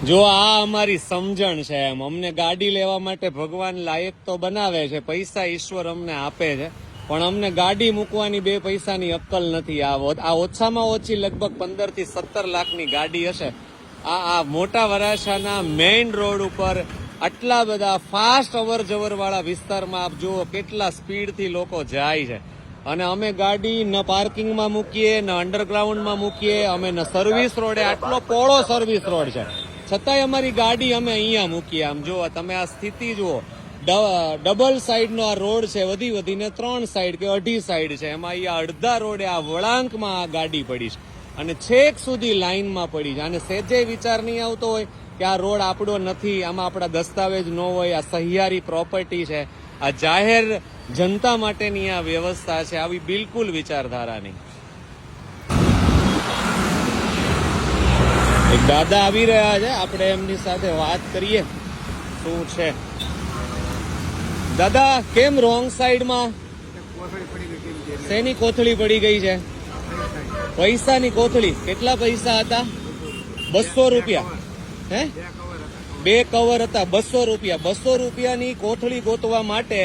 જો આ અમારી સમજણ છે એમ અમને ગાડી લેવા માટે ભગવાન લાયક તો બનાવે છે, પૈસા ઈશ્વર અમને આપે છે, પણ અમને ગાડી મૂકવાની 2 પૈસાની અક્કલ નથી. આ ઓછામાં ઓછી લગભગ 15 થી 17 લાખની ગાડી હશે. આ મોટા વરાછાના મેઇન રોડ ઉપર આટલા બધા ફાસ્ટ અવર જવર વાળા વિસ્તારમાં આપ જુઓ કેટલા સ્પીડથી લોકો જાય છે. અને અમે ગાડી ન પાર્કિંગમાં મૂકીએ, ન અંડરગ્રાઉન્ડમાં મૂકીએ, અમે ન સર્વિસ રોડે, આટલો પોળો સર્વિસ રોડ છે છતાંય અમારી ગાડી અમે અહીંયા મૂકીએ. આમ જુઓ તમે આ સ્થિતિ જુઓ, ડબલ સાઈડનો આ રોડ છે, વધીને 3 સાઈડ કે 2.5 સાઈડ છે. એમાં અહીંયા અડધા રોડે આ વળાંકમાં આ ગાડી પડી છે અને છેક સુધી લાઈનમાં પડી છે. અને સહેજે વિચાર નહીં આવતો હોય કે આ રોડ આપણો નથી, આમાં આપણા દસ્તાવેજ ન હોય, આ સહિયારી પ્રોપર્ટી છે, આ જાહેર જનતા માટેની આ વ્યવસ્થા છે, આવી બિલકુલ વિચારધારા નહીં. એક દાદા આવી રહ્યા છે, આપણે એમની સાથે વાત કરીએ શું છે. દાદા કેમ રોંગ સાઈડમાં? શેની કોથળી પડી ગઈ છે? પૈસાની કોથળી. કેટલા પૈસા હતા? 200 રૂપિયા. હે, 2 કવર હતા, 200 રૂપિયા. 200 રૂપિયાની કોથળી ગોતવા માટે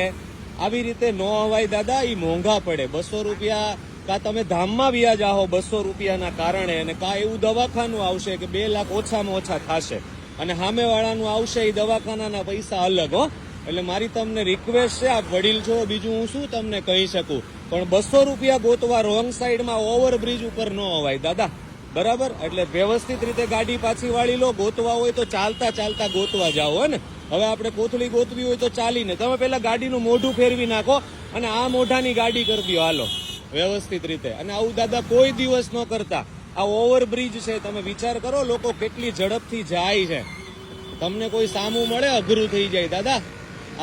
આવી રીતે નો અવાય દાદા, એ મોંઘા પડે. 200 રૂપિયા કા તમે ધામમાં વ્યા જાઓ 200 રૂપિયાના કારણે, અને કા એવું દવાખાનું આવશે કે 2 લાખ ઓછામાં ઓછા થશે, અને સામેવાળાનું આવશે એ દવાખાનાના પૈસા અલગ. હો, એટલે મારી તમને રિક્વેસ્ટ છે, આપ વડીલ છો, બીજું હું શું તમને કહી શકું, પણ 200 રૂપિયા ગોતવા રોંગ સાઈડમાં ઓવરબ્રિજ ઉપર ન અવાય દાદા, બરાબર? એટલે વ્યવસ્થિત રીતે ગાડી પાછી વાળી લો. ગોતવા હોય તો ચાલતા ચાલતા ગોતવા જાઓ. હે ને, હવે આપણે કોથળી ગોતવી હોય તો ચાલીને, તમે પેલા ગાડીનું મોઢું ફેરવી નાખો અને આ મોઢાની ગાડી કરી દો, હાલો વ્યવસ્થિત રીતે. અને આવું દાદા કોઈ દિવસ ન કરતા. આ ઓવરબ્રિજ છે, તમે વિચાર કરો લોકો કેટલી ઝડપથી જાય છે. તમને કોઈ સામું મળે અઘરું થઈ જાય દાદા.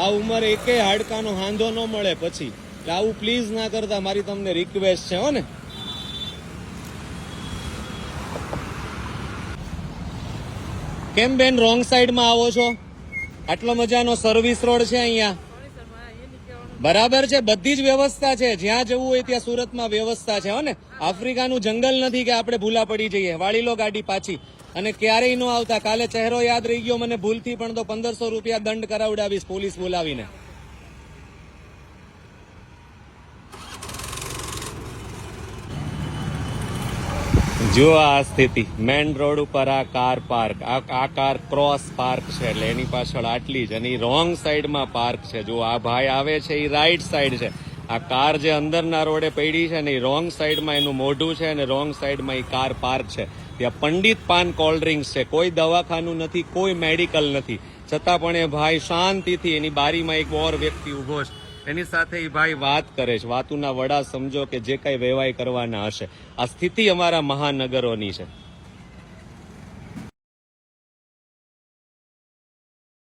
આ ઉંમરે એકેય હાડકાનો હાંધો ન મળે પછી. એટલે આવું પ્લીઝ ના કરતા, મારી તમને રિક્વેસ્ટ છે. હો ને, કેમ બેન રોંગ સાઈડમાં આવો છો? આટલો મજાનો સર્વિસ રોડ છે અહીંયા, બરાબર છે, બધી જ વ્યવસ્થા છે. જ્યાં જવું હોય ત્યાં સુરતમાં વ્યવસ્થા છે. હો ને, આફ્રિકાનું જંગલ નથી કે આપણે ભૂલા પડી જઈએ. વાળી લો ગાડી પાછી, અને ક્યારેય ન આવતા. કાલે ચહેરો યાદ રહી ગયો મને ભૂલથી, પણ તો 1500 રૂપિયા દંડ કરાવડાવીશ પોલીસ બોલાવીને. જો આ સ્થિતિ મેન રોડ ઉપર, આ કાર પાર્ક, આ કાર ક્રોસ પાર્ક છે, એટલે એની પાછળ આટલી જ, અને રોંગ સાઈડમાં પાર્ક છે. જો આ ભાઈ આવે છે એ રાઈટ સાઈડ છે. આ કાર જે અંદરના રોડે પડી છે ને એ રોંગ સાઈડમાં એનું મોઢું છે, અને રોંગ સાઈડમાં એ કાર પાર્ક છે. ત્યાં પંડિત પાન કોલ્ડ ડ્રિંક્સ છે, કોઈ દવાખાનું નથી, કોઈ મેડિકલ નથી, છતાં પણ એ ભાઈ શાંતિથી, એની બારીમાં એક ઓર વ્યક્તિ ઉભો છે, એની સાથે એ ભાઈ વાત કરે છે. વાતુના વડા સમજો કે જે કઈ વેવાય કરવાના હશે. આ સ્થિતિ અમારા મહાનગરોની છે.